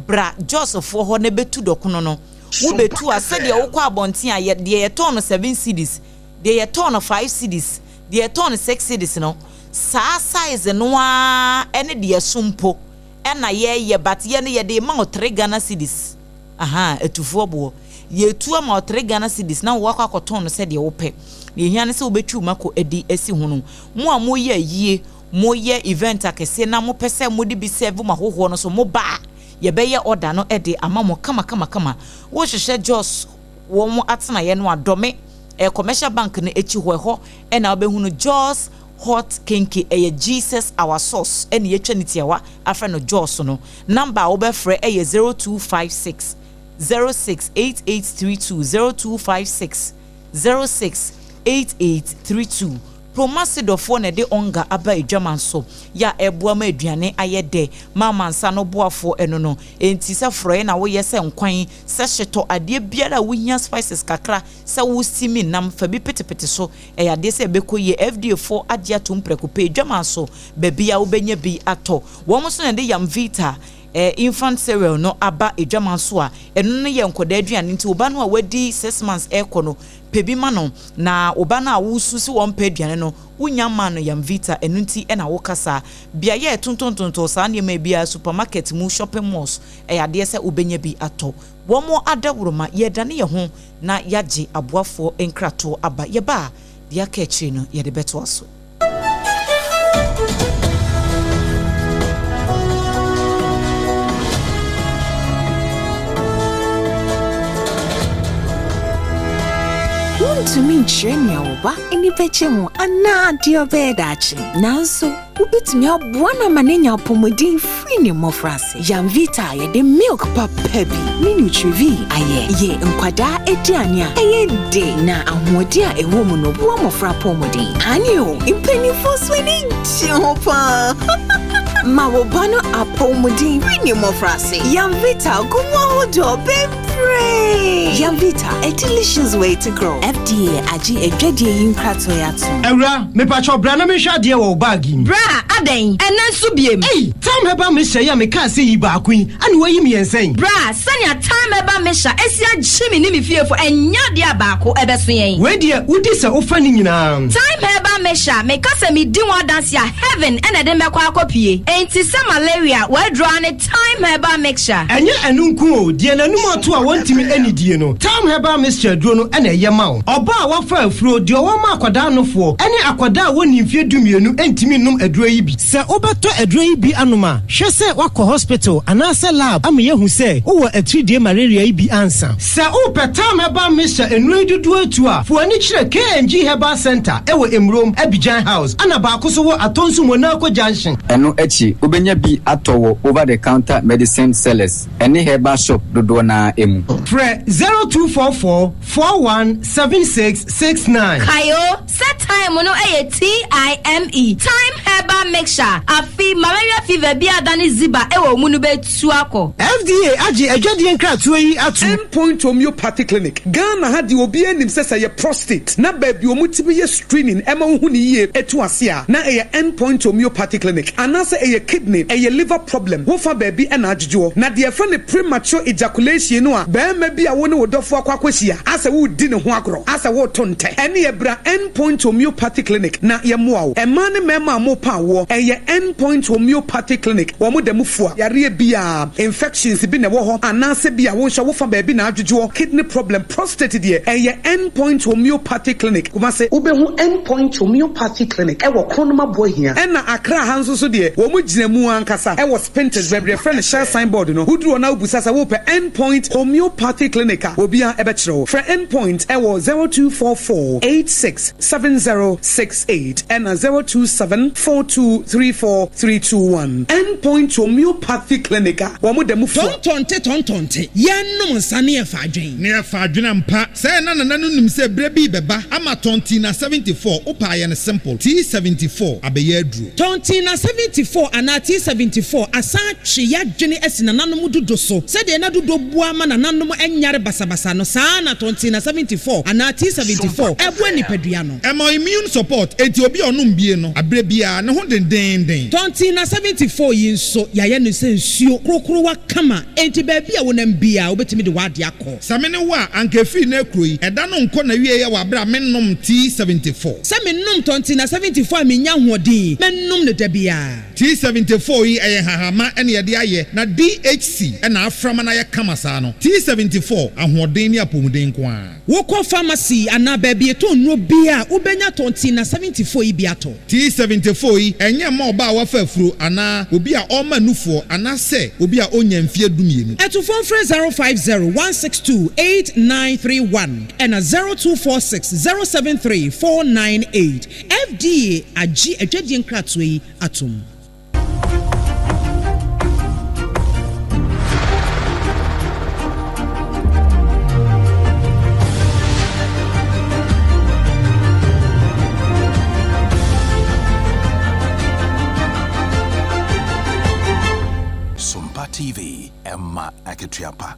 bra Joseph ho ne betu dokono no wo betu ase de wo kwa abonten a de ye ton 7 cedis de ye ton 5 cedis de ye ton 6 cedis no sa size no a ene de sumpo ena ye but ye ne ye de ma 3 Ghana cedis aha etufo bo ye tu ma 3 Ghana cedis na wo kwa ton no se de wo pe ye hia ne se wo betu mako edi asi hu no mo a mo ye yie mo ye event akese na mo pese mo di bi serve ma hoho no so mo ba ye be ye order no ede ama mo kama wo hwehwe Jos wo mo atena ye no adome commercial bank ne echi ho e na obehunu Jos hot kinky Jesus our source ene ye twanitiawa afre no Jos no number wo be frɛ 0256 068832 0256 068832 Promasidofo ne de onga aba edwaman so ya eboa ma aduane ayede mama nsa no boafo eno no enti se froye na wo ye se nkwan se hyeto ade biara wo hia spices kakra se wo simi nam fa bi petepete so eyade se bekoye FDA4 adia tum prekope edwaman so babia wo benya bi ato wo mo so ne de yam vita infant cereal no aba edwaman so a eno ne ye nkoda aduane nti oba no a wadi 6 months ekono pebima no na oba na awususi won peduane no wunya ma no yam vita enunti e na wokasa bia ye tontontonto sa ne ma bia supermarket mu shopping malls yade se obenya bi ato wo mo adawroma ye dane ye ho na yaje aboafo enkrato aba ye ba dia ka echi no ye de beto aso to me chenya oba eni peche mu ana dio bedachi nanso ubitimi aboana manenya pomodin free ne mofrase yam vita ye de milk papa bi ni nutrivi aye ye nkwada ediane a eye de na ahodi a ewo mu no bo mofra pomodin anio impeni fosweni chopa Mawobano apomudin free mofrase yam vita gumo hodo bebre yam vita a delicious way to grow FDA agi edwedie yinkrato yato Ewra me pacho bra na me hwa de wo bag im bra aden enanso biem hey time heba me hya ya me ka se yi ba kwin ani wayi me yensen bra sanya time heba me hya esia gyimi ni me fiefo enya de abako ebeso yen we de udi se ofa ni nyina time heba me hya me ka se me di one dance ya heaven ena de mekwa akopie enti se malaria we draw ne time heba mixture enye enunku o de nanum ato a wontimi anidie no time heba mixture duro no ena ye ma o oba a wafa afuro de o ma akwada nofo ene akwada woni mfie dumienu entimi num aduro yi bi se obeto aduro yi bi anoma hwe se wakọ hospital anase lab am ye hu se wo atridie malaria yi bi ansa se o time heba mixture enu dudu atu a fo ani kire KNG Herbal Center ewo Emrom Abidjan House ana ba akoso wo atonsu Monaco Junction eno echi obenya bi atowo over the counter medicine sellers ene herbal shop dodo na emu Fre 0244 417669. Kayo, set time no TIME. Time Herbal Mixture. Afi malaria fever bia dani ziba ewo munu be tuako. FDA aji ejodi nkratwe yi atu. Endpoint Homeopathy Clinic. Ghana had the obi enim sesa ye prostate. Na baby omu tibi ye screening ema hu ni ye etu asia. Na eye Endpoint Homeopathy Clinic. Anase eye kidney, eye liver problem. Wo fa baby ena ajujuo. Na de friend the premature ejaculation no a be maybe a woni wodofo akwakwahia. Asa wo di ne ho agro. Asa wo tonte. Ene ye bra Endpoint Homeopathy Clinic na ye moa wo. Ema ne mema mo pa wo. Eye Endpoint Homeopathy Clinic. Wo mo dem fua. Yare bia infections bi ne wo ho. Anase bia wo hwa wo fa baby na ajujuo. Kidney problem, prostate de eye Endpoint Homeopathy Clinic. Kuma se ubehu Endpoint Homeopathy Clinic. Ewo kronoma boy here. Ena Accra hanso so de wo mo gina mu ankasa. Ewo Spintex bebre friend share signboard no. Hudru na ubusasa wo pe Endpoint Homeopathy Clinic. Obia ebechiro. For Endpoint ewo 0244 867068 and 0274234321. Endpoint Homeopathy Clinic. Wo mo dem fu. Tontonte. Yenum nsane e fadwen. Ne e fadwen mpa. Say na nim se brebi beba ama tonti na 74 opa ye ne simple. T74 abeye adru. Tonti na 74 ana T74 asa twe ya dwene asina nanom dodo so. Se de na dodo bua ma nanom enyare basabasa no sa na tonti na 74 ana T74 ebu anipadua no. Ema immune support enti obi onum bie no abrebia ne ho den. Tonti na 74 yi nso ya ye no se nsuo krokro wa kama enti ba bia wonam bia obetimi de wade akọ. Samene wa anka fi na kroi eda no nko na wie ye wa bra mennom T74. Samennom tonti na 74 menya hoɔden mennom ne dabia. T74 yi eye hahama ene ye de aye na DHC ena aframa na ye kama sa no. T74 ahoɔden ni apomuden ko a. Wokɔ pharmacy ana ba bia to nro bia ubenya tonti na 74 yi bia to. T74 yi enye ma oba wa fa afuro ana obi a ɔma nufuo ana se obi a onya mfie dumienu. Etufon frɛ 050-162-8931 and 0246-073-498. FDA agi adwadie nkratwe yi atom. SOMPA TV Emma Aketuapa.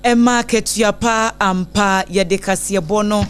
Emma Ketuapa ampa yede kasiebo no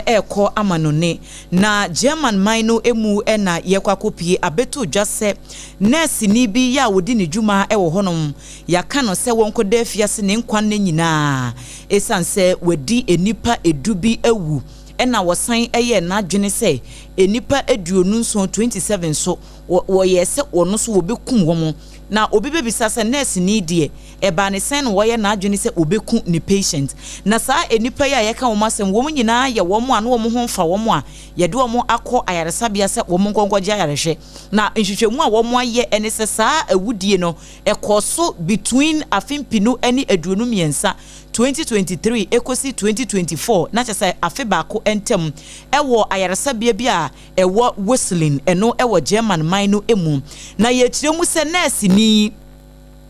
eko amanone na German maino emu na yekwakopie abeto dwase nurse ni bi ya wodi ne dwuma ewo honom yaka no se wonko da fiase ne nkwan na nyina esanse wadi enipa edubi ewu ena wosan eye na adwene se enipa eduonu nso 27 so wo yese wono so wobekum wo na obi bebisa se nurse ni die eba ne sen wo ye na adwene se obeku ni patient na saa enipa ya yeka wo masem wo nyina ye wo mo anu wo ho mfa wo mo a ye de wo mo akọ ayaresabia se wo mo nkonkọje ayarehwe na nhwehwemu a wo mo aye ene se saa awudie no ekoso between afimpinu eni aduonu miensa 2023 ekosi 2024 na chese afeba ko entem ewo ayaresabia bia ewo whistling eno ewo German mine emu na ye tiremu se nurse ni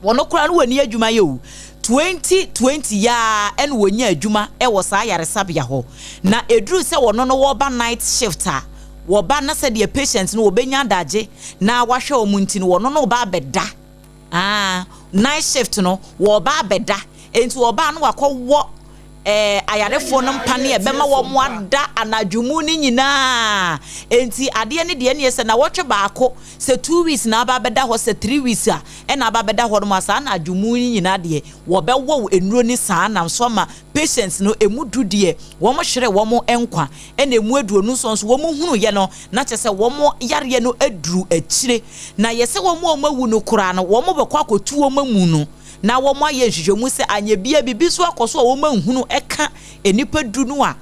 wono kura no wani adwuma yo 2020 ya en wonya adwuma ewo saa ayaresabia ho na edru se wono no wo ba night shifter wo ba na se de patients no obenya daje na wahwe omunti no wono no ba beda night shift no wo ba beda enti oba no wakọ ayarefo no mpane e bema wo mo ada anadwumu ni nyina enti ade ne de ne se na wotwe baako se 2 weeks na aba beda ho se 3 weeks a na aba beda ho no masa na adwumu ni nyina de wo be wo enuro ni saa na so ma patients no emudu de wo mo hwere wo mo enkwa na emu aduonu so wo mo hunu ye no na chese wo mo yare no aduru akire na yese wo mo mawu no kura no wo mo be kwa kotu wo mamu no na wo mo ye hwehwemu se anye bia bibiso akoso wo manhunu eka enipa dunu a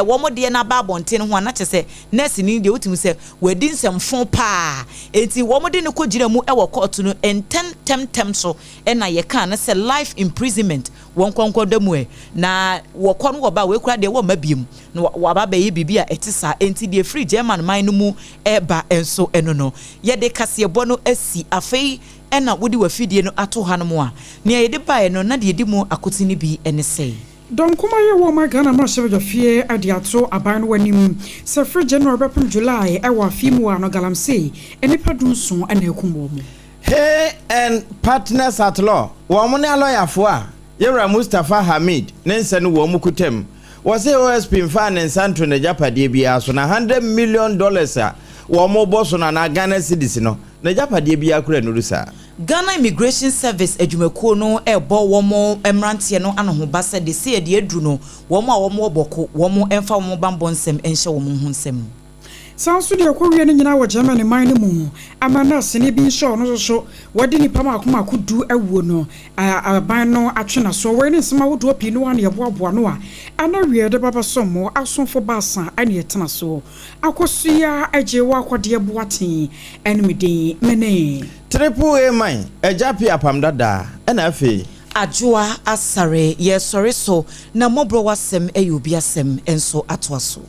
wo mo de na ba bonten ho na chese nurse ni de otim se wadi nsemfo pa enti wo mo de ne kogire mu e wo court no tem so na ye kan na se life imprisonment won konkoda mu na wo kɔ no wo ba we kura de wo mabiem no wa ba be bibia etisa enti de free German man no mu eba enso eno no ye de kasebo no asi afei ena wodi wafidie no ato hanom a ne yede bae no na de yedi mu akotini bi ene sei Don kuma ye wo ma Ghana ma shebe jofie adiato aban wanim se free January bepem July e wa fimu ano galamsey enipa dunson ana ekumbo mu. Hey and partners at law wo mo ne lawyer fo a Yewra Mustafa Hamid ne nse no wo mu kutem wo se OSP mfa ne nsanto na japade bia so na $100 million a wo mo boso na Ghana cedis no na japade bia kura no rusa Ghana Immigration Service adwumakuo no ebo womo emrantie no anoho basa de se de adru no womo a womo oboko womo emfa womo bambonsem enhye womo ho nsem Sansu de akwawie ne nyina wo Germany man ne mu amana sene bi show no so wodi nipa makoma kudu awuo no aban no atwena so we ne nsema wodo pi no ane yeboaboa no a anawie de baba somo asonfo basa ane yetena so akosua agyewa akwade boaten enmeden mene AAA man ejapi APAM DADAA ena afi ADWOA ASARE ye sori so na mobro wasem eyubi asem enso atwaso